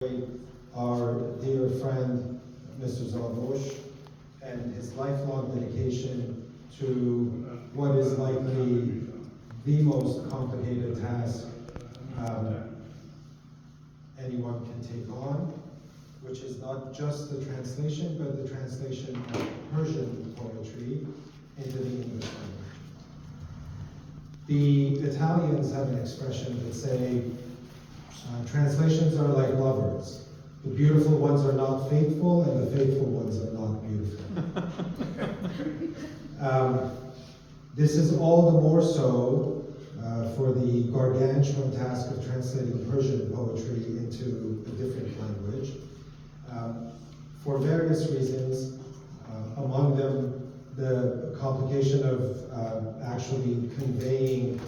our dear friend, Mr. Zavosh, and his lifelong dedication to what is likely the most complicated task anyone can take on, which is not just the translation, but the translation of Persian poetry into the English language. The Italians have an expression that say, translations are like lovers. The beautiful ones are not faithful, and the faithful ones are not beautiful. This is all the more so for the gargantuan task of translating Persian poetry into a different language. For various reasons, among them the complication of actually conveying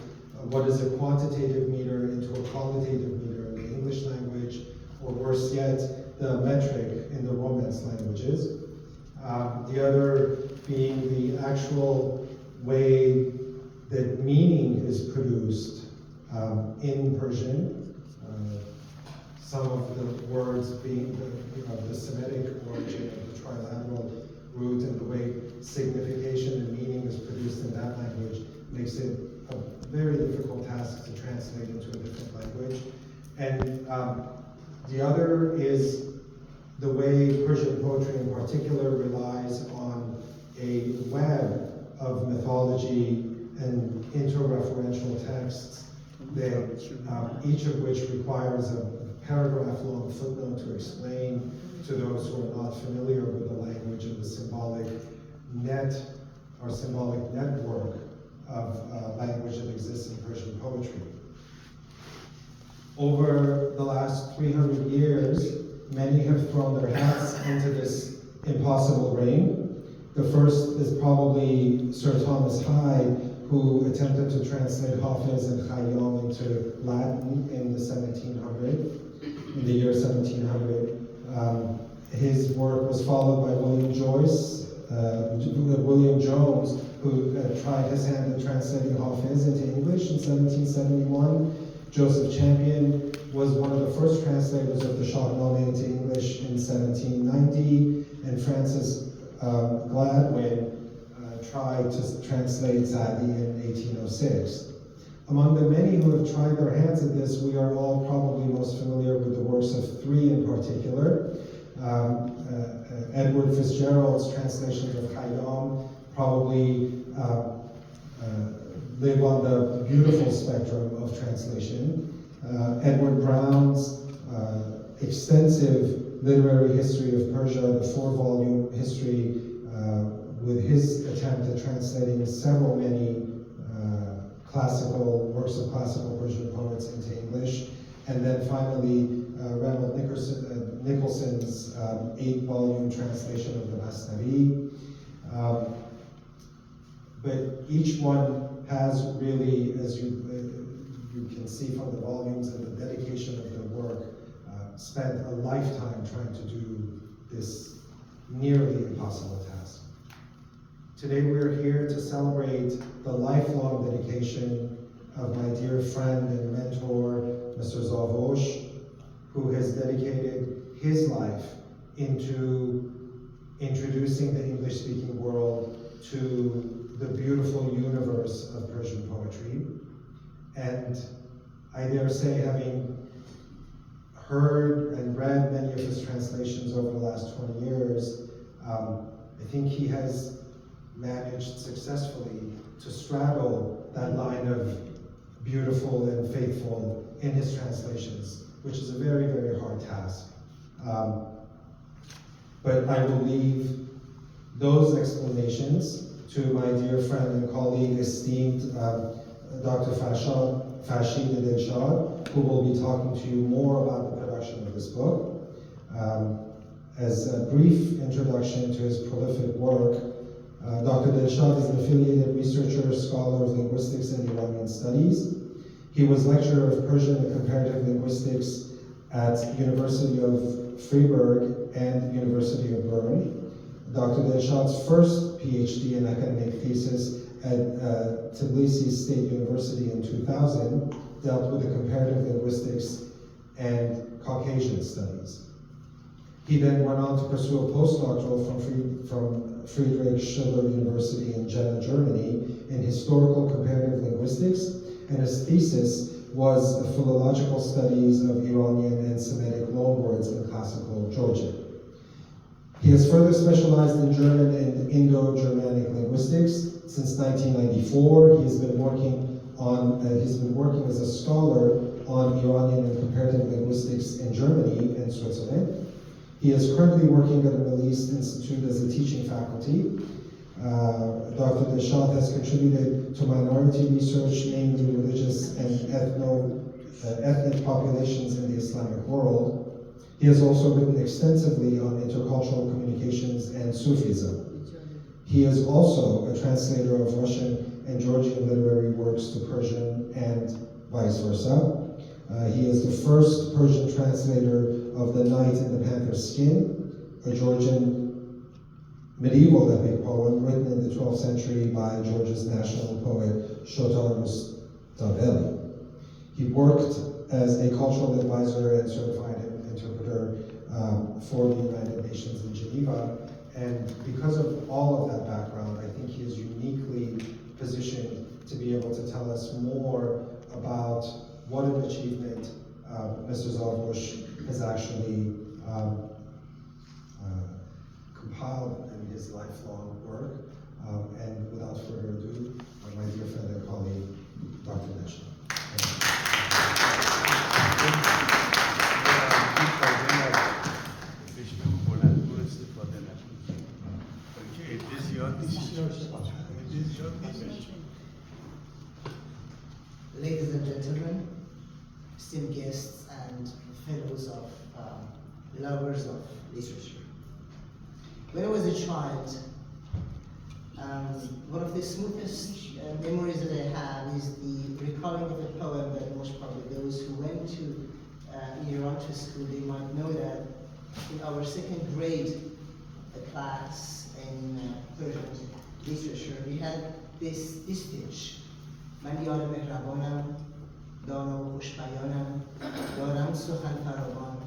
what is a quantitative meter into a qualitative meter in the English language, or worse yet, the metric in the Romance languages. The other being the actual way that meaning is produced in Persian. Some of the words being the Semitic origin of the trilateral root, and the way signification and meaning is produced in that language makes it a very difficult task to translate into a different language. And the other is the way Persian poetry in particular relies on a web of mythology and interreferential texts, that each of which requires a paragraph-long footnote to explain to those who are not familiar with the language of the symbolic net or symbolic network of language that exists in Persian poetry. Over the last 300 years, many have thrown their hats into this impossible ring. The first is probably Sir Thomas Hyde, who attempted to translate Hafiz and Khayyam into Latin in the year 1700. His work was followed by William Jones, who tried his hand at translating Hafiz into English in 1771. Joseph Champion was one of the first translators of the Shahnameh into English in 1790, and Francis Gladwin tried to translate Zadi in 1806. Among the many who have tried their hands at this, we are all probably most familiar with the works of three in particular. Edward Fitzgerald's translations of Khayyam probably live on the beautiful spectrum of translation. Edward Brown's extensive literary history of Persia, the 4-volume history, with his attempt at translating many classical works of classical Persian poets into English. And then finally, Reynold Nicholson's 8-volume translation of the Masnavi. But each one has really, as you can see from the volumes and the dedication of their work, spent a lifetime trying to do this nearly impossible task. Today we're here to celebrate the lifelong dedication of my dear friend and mentor, Mr. Zavosh, who has dedicated his life into introducing the English-speaking world to the beautiful universe of Persian poetry. And I dare say, having heard and read many of his translations over the last 20 years, I think he has managed successfully to straddle that line of beautiful and faithful in his translations, which is a very, very hard task. But I will leave those explanations to my dear friend and colleague, esteemed Dr. Farshid Dilshad, who will be talking to you more about the production of this book. As a brief introduction to his prolific work, Dr. Dilshad is an affiliated researcher, scholar of linguistics and Iranian studies. He was lecturer of Persian and comparative linguistics at University of Freiburg and University of Bern. Dr. Dilshad's first PhD and academic thesis at Tbilisi State University in 2000 dealt with the comparative linguistics and Caucasian studies. He then went on to pursue a postdoctoral from Friedrich Schiller University in Jena, Germany, in historical comparative linguistics, and his thesis was philological studies of Iranian and Semitic loanwords in classical Georgian. He has further specialized in German and Indo-Germanic linguistics. Since 1994, he's been working as a scholar on Iranian and comparative linguistics in Germany and Switzerland. He is currently working at the Middle East Institute as a teaching faculty. Dr. Deschamps has contributed to minority research, namely religious and ethnic populations in the Islamic world. He has also written extensively on intercultural communications and Sufism. He is also a translator of Russian and Georgian literary works to Persian and vice versa. He is the first Persian translator of The Knight in the Panther's Skin, a Georgian medieval epic poem written in the 12th century by Georgia's national poet Shotar Rustaveli. He worked as a cultural advisor and certified interpreter for the United Nations in Geneva, and because of all of that background, I think he is uniquely positioned to be able to tell us more about what an achievement Mr. Zavosh has actually compiled in his lifelong work. And without further ado, my dear friend and colleague, Dr. Deschamps. Ladies and gentlemen, esteemed guests and fellows of lovers of literature. When I was a child, one of the smoothest memories that I have is the recalling of a poem that most probably those who went to Iran to school, they might know that in our second grade class in Persian literature, we had this speech. من یار مهربانم، دانا و خوشبیانم، دارم سخن فراوان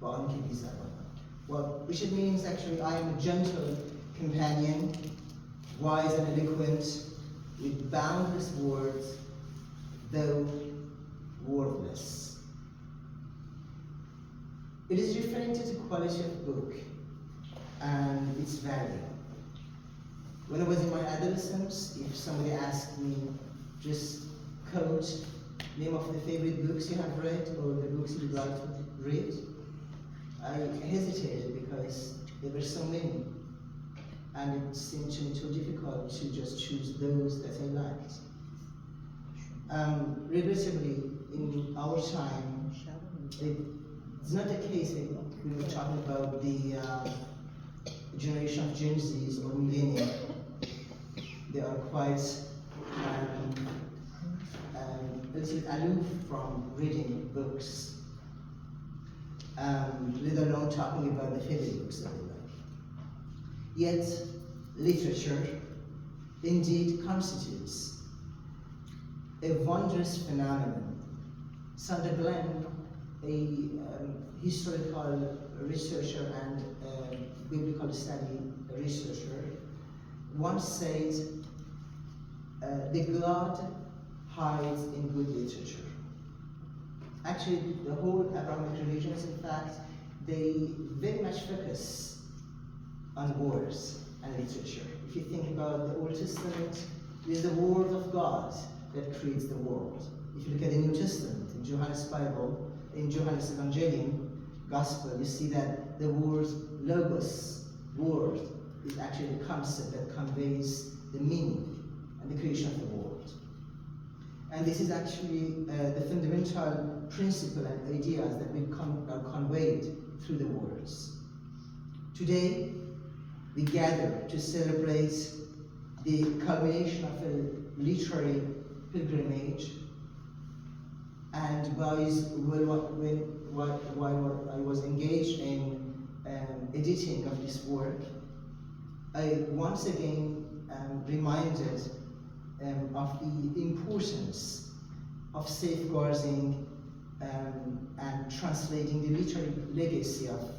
با آنکه بی زبانم. Which it means actually I am a gentle companion, wise and eloquent, with boundless words, though wordless. It is referring to the quality of book and its value. When I was in my adolescence, if somebody asked me, just quote name of the favorite books you have read or the books you'd like to read, I hesitated because there were so many, and it seemed to me too difficult to just choose those that I liked. Regrettably, in our time, it's not the case that we were talking about the generation of Gen Zs or millennials. They are quite a little aloof from reading books, let alone talking about the favorite books that they like. Yet, literature indeed constitutes a wondrous phenomenon. Sandra Glenn, a historical researcher and biblical study researcher, once said, the God hides in good literature. Actually, the whole Abrahamic religions, in fact, they very much focus on words and literature. If you think about the Old Testament, it is the word of God that creates the world. If you look at the New Testament, in Johannes' Bible, in Johannes' Evangelium, Gospel, you see that the word logos, word, is actually the concept that conveys the meaning and the creation of the world. And this is actually the fundamental principle and ideas that are conveyed through the words. Today, we gather to celebrate the culmination of a literary pilgrimage. And while I was engaged in editing of this work, I once again reminded of the importance of safeguarding and translating the literary legacy of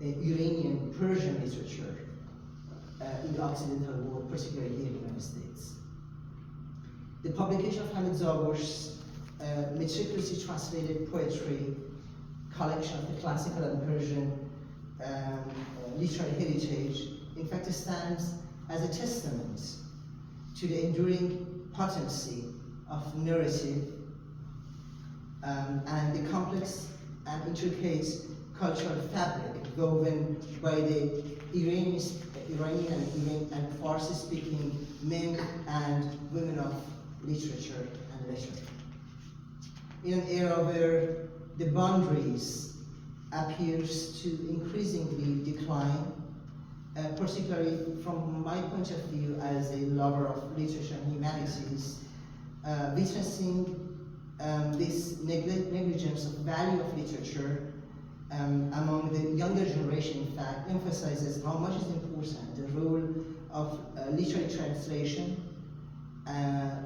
Iranian Persian literature in the Occidental world, particularly here in the United States. The publication of Hamid Zavosh's meticulously translated poetry collection of the classical and Persian literary heritage, in fact, stands as a testament to the enduring potency of narrative and the complex and intricate cultural fabric woven by the Iranian and Farsi-speaking men and women of literature and leisure. In an era where the boundaries appears to increasingly decline, particularly from my point of view as a lover of literature and humanities, witnessing this negligence of value of literature among the younger generation, in fact, emphasizes how much is important the role of literary translation as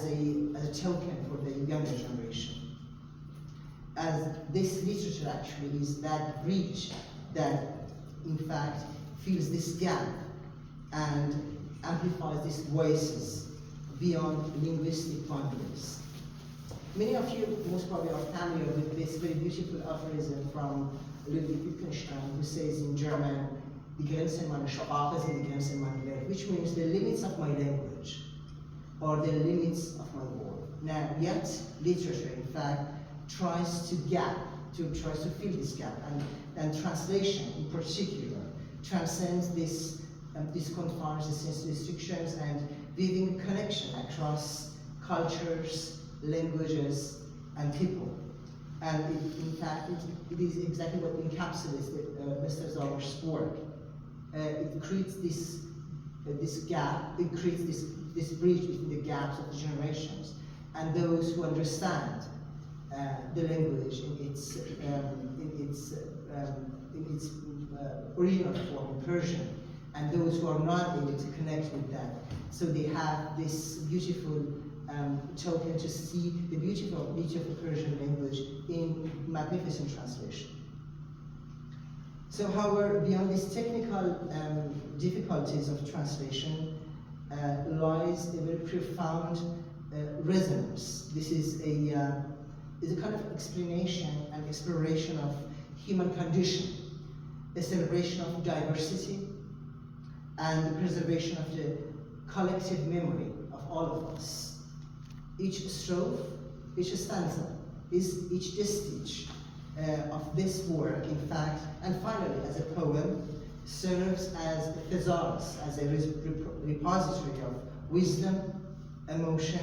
a token for the younger generation. As this literature actually is that bridge that, in fact, fills this gap and amplifies these voices beyond linguistic boundaries. Many of you most probably are familiar with this very beautiful aphorism from Ludwig Wittgenstein, who says in German, "Die Grenzen meiner Sprache sind die Grenzen meiner Welt," which means the limits of my language are the limits of my world. Now, yet literature, in fact, tries to fill this gap, and translation, in particular, transcends these confines, these restrictions, and weaving connection across cultures, languages, and people. And in fact, it is exactly what encapsulates Mr. Zavosh's work. It creates this gap, it creates this bridge between the gaps of the generations and those who understand the language in its original form, in Persian, and those who are not able to connect with that. So they have this beautiful token to see the beauty of the Persian language in magnificent translation. So, however, beyond these technical difficulties of translation lies a very profound resonance. This is a kind of explanation and exploration of human condition, a celebration of diversity, and the preservation of the collective memory of all of us. Each strophe, each stanza, each distich of this work, in fact, and finally as a poem, serves as a thesaurus, as a repository of wisdom, emotion,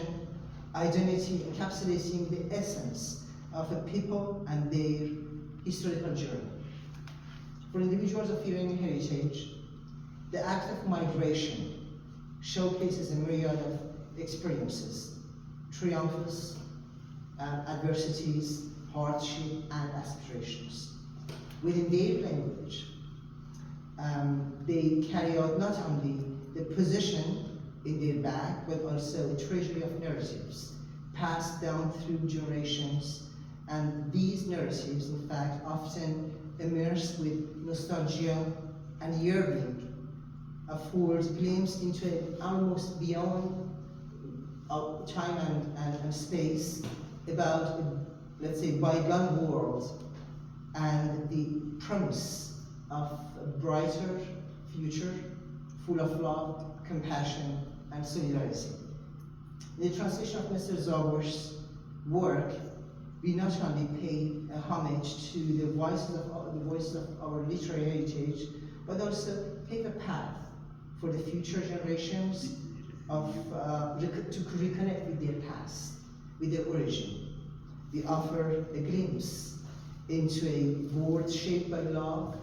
identity, encapsulating the essence of a people and their historical journey. For individuals of Iranian heritage, the act of migration showcases a myriad of experiences, triumphs, adversities, hardship, and aspirations. Within their language, they carry out not only the possession in their bag, but also a treasury of narratives passed down through generations, and these narratives, in fact, often immerse with nostalgia and yearning, affords glimpse into an almost beyond time and space about, let's say, bygone world and the promise of a brighter future, full of love, compassion, and solidarity. In the translation of Mr. Zavosh's work, we not only pay homage to the voices of our literary heritage, but also pave a path for the future generations to reconnect with their past, with their origin. We offer a glimpse into a world shaped by love,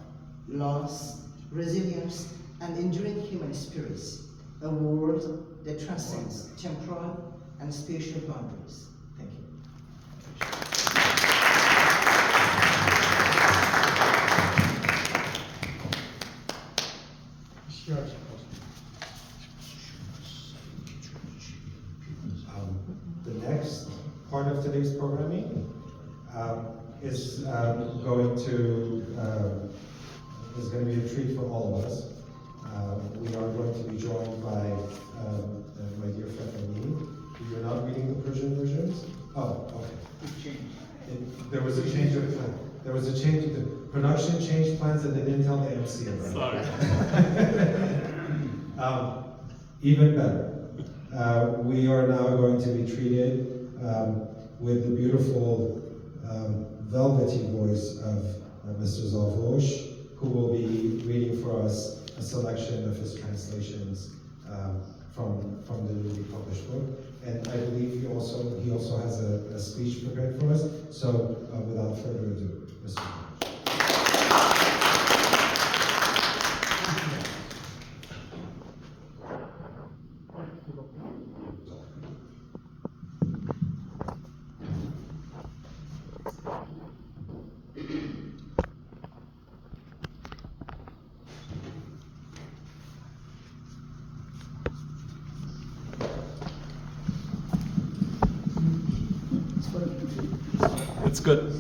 loss, resilience, and enduring human spirits, a world that transcends temporal and spatial boundaries. Thank you. The next part of today's program is going to be a treat for all of us. We are going to be joined by my dear friend Hamid. You're not reading the Persian versions? Oh, okay. There was a change of plan. There was a change. The production changed plans and they didn't tell the MC about it. Sorry. Even better. We are now going to be treated with the beautiful velvety voice of Mr. Zavosh, who will be reading for us a selection of his translations from the newly published book. And I believe he also has a speech prepared for us. So without further ado, Mr. It's good.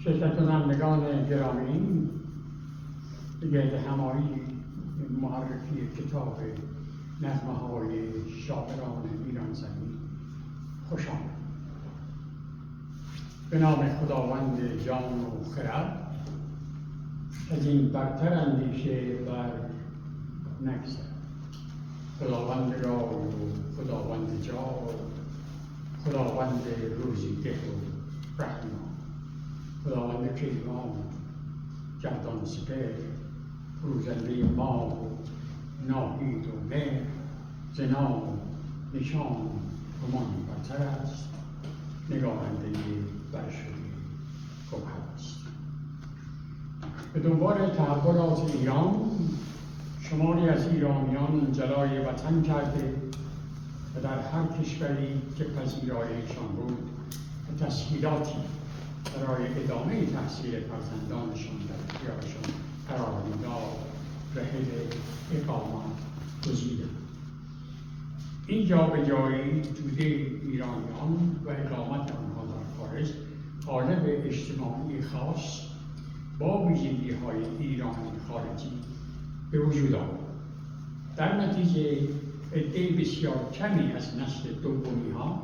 شرکت‌کنندگان گرامی، به گرد همایی معرفی کتاب نغمه‌های شاعران ایران زمین خوش آمد. به نام خداوند جان و خرد، از این برتر اندیشه بر نگذرد. خداوند رای و خداوند جای، خداوند روزیده و رحمان، خداوند کیوان، گردان سپهر، فروزنده ما و ناهید و مهر، ز نام نشان همان برتر است، نگارنده برشده گوهر است. به دنبال تحولات ایران، شماری از ایرانیان جلای وطن کرده و در هر کشوری که پذیرایشان بود به تسهیلاتی برای ادامه تحصیل فرزندانشان در اختیارشان قرار میداد، رحل اقامت گزیدند. این جابجایی توده ایرانیان و اقامت آنها در خارج قالب اجتماعی خاص با ویژگی‌های ایرانی خارجی به وجود آمد. در نتیجه عده بسیار کمی از نسل دومی‌ها،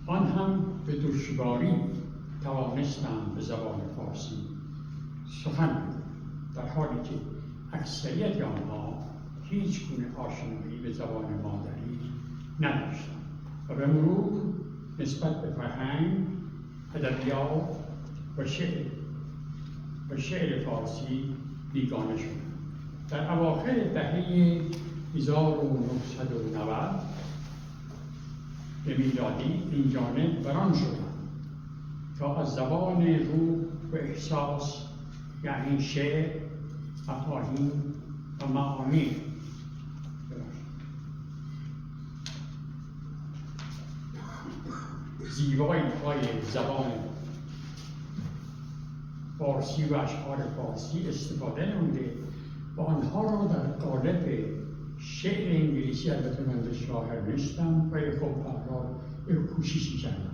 آن هم به دشواری توانستند به زبان فارسی سخن بگویند، در حالی که اکثریت آنها هیچ گونه آشنایی به زبان مادری نداشتند و به مرور نسبت به فرهنگ، ادبیات و شعر فارسی بیگانه شدند. در اواخر دهه 1990 به میلادی این جانب بران شدند تا از زبان روح و احساس، یعنی شعر، مفاهیم و معانی زیبایی های زبان فارسی و اشعار فارسی استفاده نموده و آنها را در قالب شعر انگلیسی، البته من شاعر نیستم و خب کوششی کردم.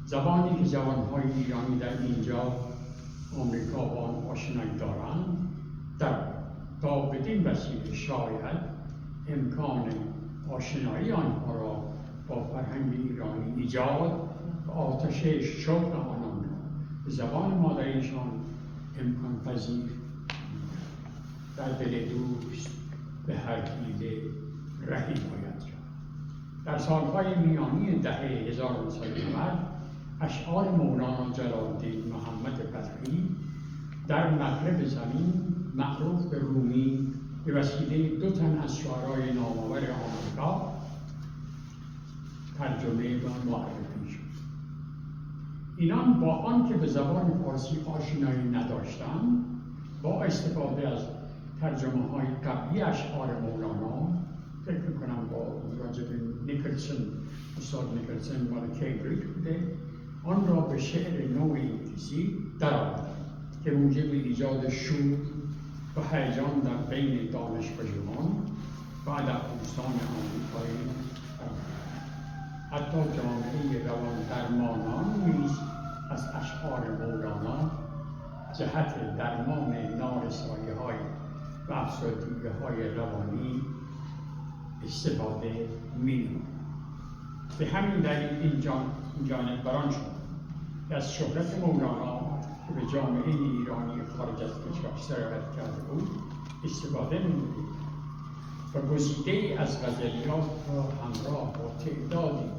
زبانی که زبانهای ایرانی در اینجا آمریکا با آن آشنایی دارند، تا بدین وسیله شاید امکان آشنایی آنها را با فرهنگ ایرانی ایجاد و آتش شوق آنان را به زبان مادریشان امکان پذیر در دل دوست به هر حیله رهی باید کرد. در سالهای میانی دهه 1990 اشعار مولانا جلال‌الدین محمد فتحی در مغرب زمین معروف به رومی به وسیله 2 تن از شعرای نامآور آمریکا ترجمه و معرفی شد. اینان با آنکه به زبان فارسی آشنایی نداشتند، با استفاده از ترجمه‌های قبلی اشعار مولانا، فکر می‌کنم با راجع به نیکلسون استاد نیکلسن مال کیمبریج بوده، آن را به شعر نو انگلیسی درآورد که موجب ایجاد شور و هیجان در بین دانش‌پژوهان و ادب‌دوستان آمریکایی حتی جامعه رواندرمانان نیز از اشعار مولانا جهت درمان نارسایی‌های و افسردگی‌های روانی استفاده می‌نمود. به همین دلیل این جانب بران شد که از شهرت مولانا که به جامعه ایرانی خارج از کشور سرایت کرده بود استفاده نمودید و گزیده‌ای از غزلیات را همراه با تعدادی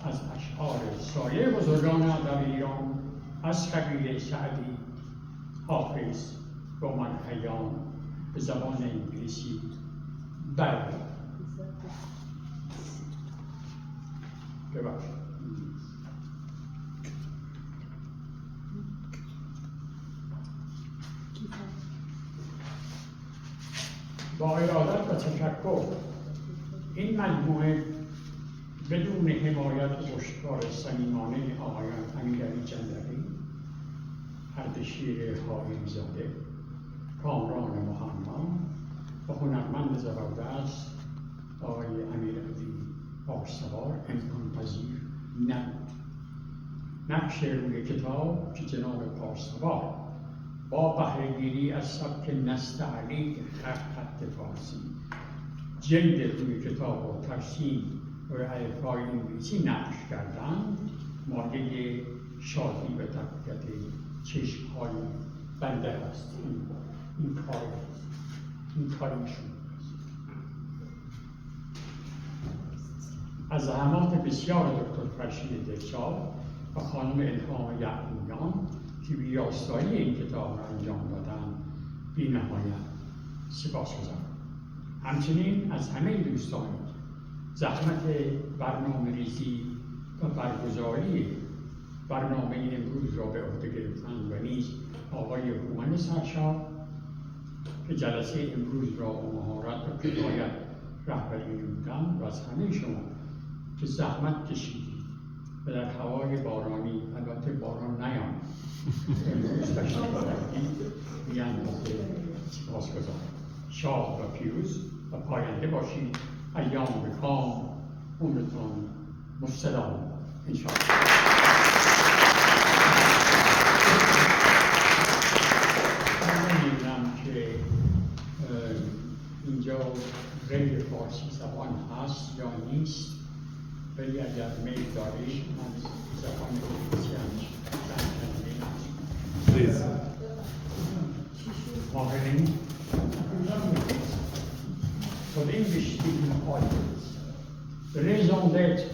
از اشعار سایر بزرگان ادب ایران از قبیل سعدی، حافظ و من خیام به زبان انگلیسی برآورد. ببخشید. با ارادت و تشکر این مجموعه بدون حمایت پشتکار صمیمانه آقایان امیرعلی جندری، اردشیر حایی‌زاده، کامران مهنا و هنرمند زبردست آقای امیرعلی پارسوار امکان پذیر نبود. نقش روی کتاب که جناب پارسوار با بهره‌گیری از سبک نستعلیق خط فارسی جلد روی کتاب و ترسیم و الفبای انگلیسی نقش کردند مایه شادی و تقویت چشم‌های بنده است. این کاریشون است. از زحمات بسیار دکتر فرشید دلشاد و خانم الهام یعقوبیان که ویراستاری این کتاب را انجام دادند بی‌نهایت سپاسگزارم. همچنین از همه دوستان زحمت برنامه‌ریزی و برگزاری برنامه امروز را به عهده گرفتند و نیز آقای هومن سرشار که جلسه امروز را با مهارت و کفایت رهبری نمودند و از همه شما که زحمت کشیدید و در هوای بارانی، البته باران نیامد، امروز تشریف آوردید بی‌اندازه سپاسگزارم. شاد و پیروز و پاینده باشید. ایام بکام، عمرتان مستدام انشاءالله. من می‌بینم که اینجا غیر فارسی زبان هست یا نیست، ولی اگر میل دارید من زبان انگلیسی هم Please. Marketing. For the English-speaking audience, the raison d'etre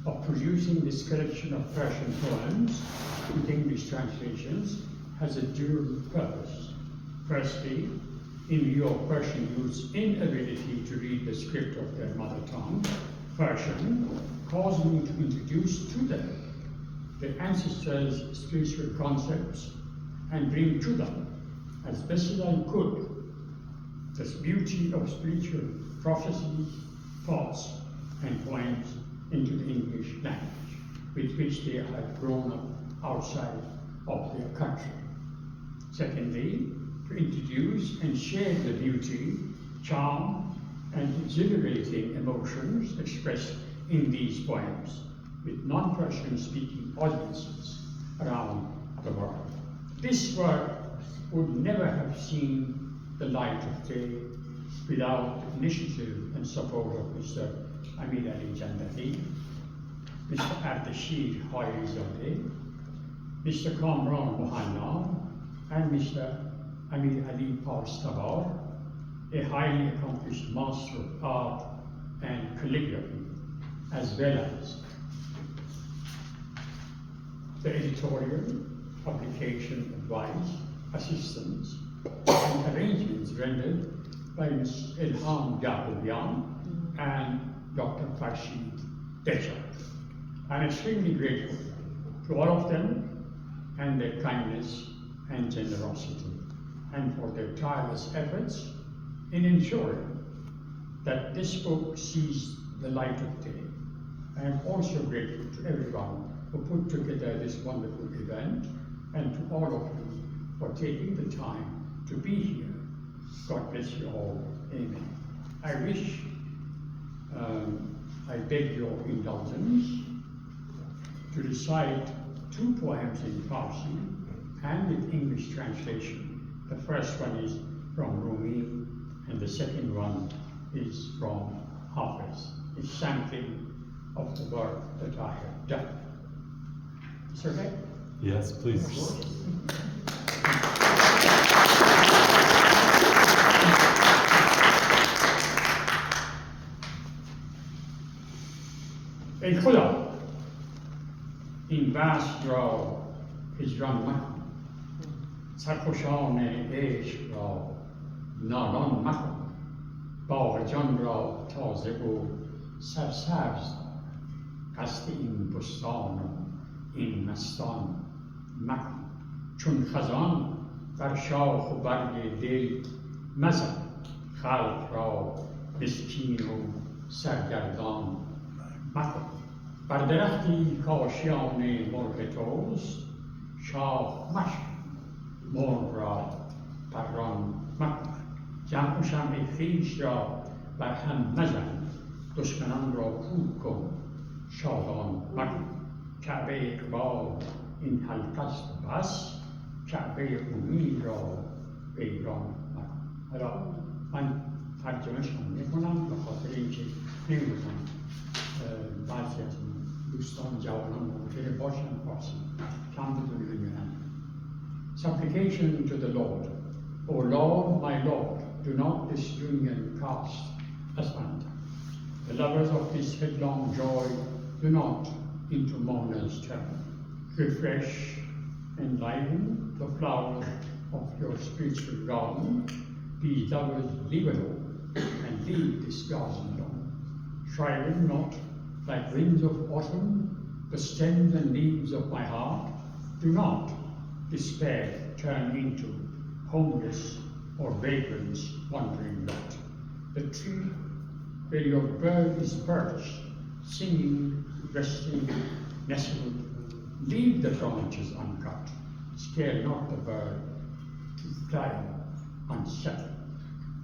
of producing this collection of Persian poems with English translations has a dual purpose. Firstly, in view of Persian youth's inability to read the script of their mother tongue, Persian caused me to introduce to them the ancestors' spiritual concepts and bring to them, as best as I could, the beauty of spiritual prophecies, thoughts, and poems into the English language, with which they have grown up outside of their country. Secondly, to introduce and share the beauty, charm, and exhilarating emotions expressed in these poems with non-Persian speaking audiences around the world. This work would never have seen the light of day without the initiative and support of Mr. Hamid Jandati, Mr. Ardashir Hayrizadeh, Mr. Kamran Mohanna, and Mr. Amir Ali Parstavar, a highly accomplished master of art and calligraphy, as well as the editorial, publication, advice, assistance, and arrangements rendered by Ms. Ilham Yaqubian and Dr. Farshid Decha. I'm extremely grateful to all of them and their kindness and generosity, and for their tireless efforts in ensuring that this book sees the light of day I am also grateful to everyone who put together this wonderful event and to all of you for taking the time to be here. God bless you all. Amen. I beg your indulgence to recite 2 poems in Farsi and with English translation. The first one is from Rumi, and the second one is from Hafiz. It's sampling of the work that I have done. Is okay? Yes, please. ای خدا این وصل را هجران مکن، سرخوشان عشق را نالان مکن، باغ جان را تازه و سرسبز دار، قصد این بستان و این مستان مکن. چون خزان بر شاخ و برگ دل مزن، خلق را مسکین و سرگردان مکن. بر درختی کاشیان مرغ توست، شاخ مشکن، مرغ را پران مکن. جمع و شمع خویش را بر هم مزن، دشمنان را کور کن، شادان مکن. کعبه اقبال این حلقه است و بس، کعبه امید را ویران مکن. حالا من ترجمه‌شان میکنم به خاطر اینکه نمی‌دونم بعضی از دوستان جوانان ممکنه باشن فارسی کم بدونن یا نه. Supplication to the Lord. O Lord, my Lord, do not this union cast asunder. The lovers of this headlong joy do not into mourners turn. Refresh, enliven the flowers of your spiritual garden. These lovers leave alone and leave this garden alone. Shriven not like winds of autumn the stems and leaves of my heart. Do not despair turn into homeless or vagrants wandering lot. The tree where your bird is perched, singing, resting, nestled, leave the branches uncut. Scare not the bird to fly unsettled.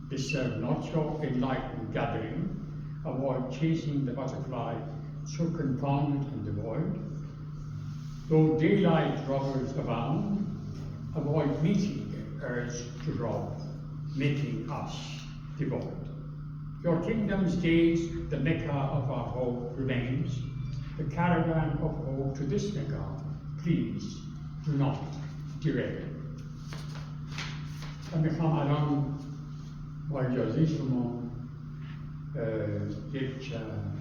Disturb not your enlightened gathering. Avoid chasing the butterfly so confounded and devoid. Though daylight robbers abound, avoid meeting the urge to rob, making us devoid. Your kingdom's gate, the Mecca of our hope, remains. The caravan of hope to this Mecca, please do not derail. و میخوام الان با اجازه شما یک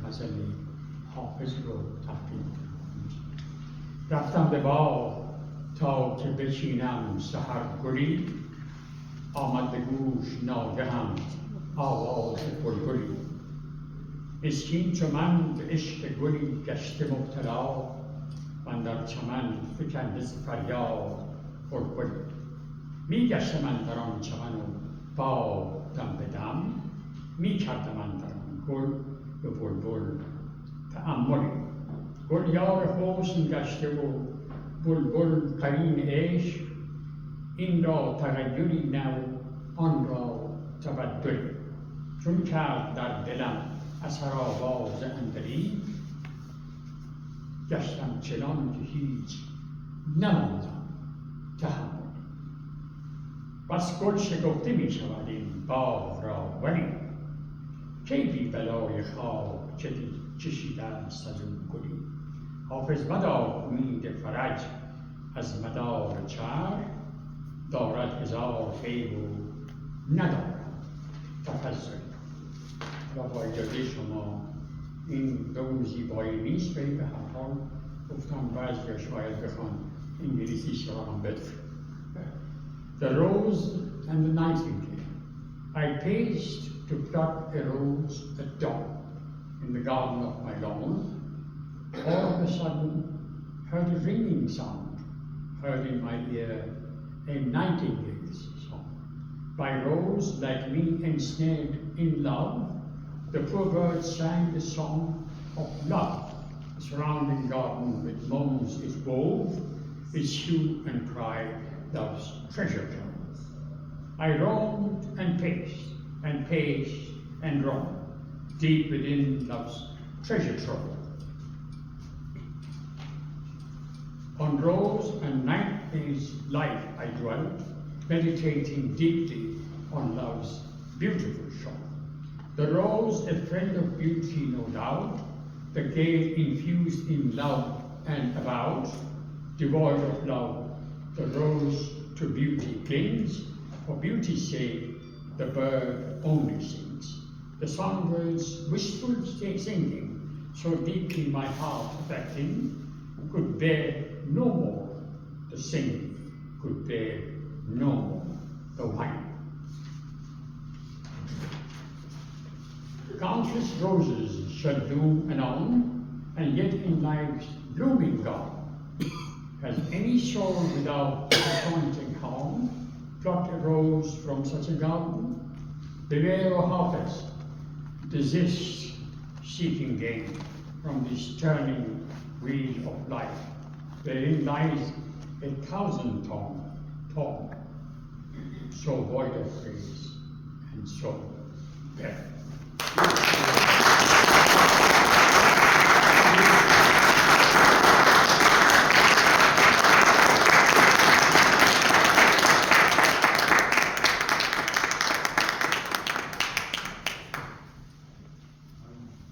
غزل حافظ رو تقدیم کنم. رفتم به باغ تا که بچینم سحر گلی، آمد به گوش ناگهم آواز بلبلی. مسکین چو من به عشق گلی گشته مبتلا، من در چمن فکنده ز فریاد بلبلی. می گشتم اندر آن چمن و باغ دم به دم، می کردم اندر آن گل به بلبل تأملی. گل یار حسن گشته و بلبل قرین عشق، این را تغیری نو آن را تبدلی. چون کرد در دلم اثر آواز عندلیب، گشتم چنان که هیچ نماندم تحمل. بس گل شکفته می شود این باغ را، ولی کی بی بلای خاک چشیده است از اون گلی. حافظ مدار امید فرج از مدار چرخ، دارد هزار خیر و ندارد تفضل. و با اجازه شما این به اون زیبایی نیست، ولی به هر حال گفتم بعضی شاید بخوان انگلیسیش را هم بدونم. The rose and the nightingale. I paced to pluck a rose at dawn in the garden of my lawn. All of a sudden, heard a ringing sound, heard in my ear a nightingale's song. By rose like me ensnared in love, the poor bird sang the song of love the surrounding garden with moans is wove, its hue and cry love's treasure trove. I roamed and paced and roamed, deep within love's treasure trove. On rose and night's life I dwelt, meditating deeply on love's beautiful shore. The rose, a friend of beauty, no doubt, the gale infused in love and avowed, devoid of love, the rose to beauty clings, for beauty's sake, the bird only sings. The songbird's wistful singing, so deeply my heart affecting, could bear no more the singing, could bear no more the whining. Countless roses shall bloom anon, and yet in life's blooming garden, has any soul without appointing harm plucked a rose from such a garden? Beware, O harvest, desist seeking gain from this turning wheel of life, wherein lies 1,000 tongue, so void of praise and so barren.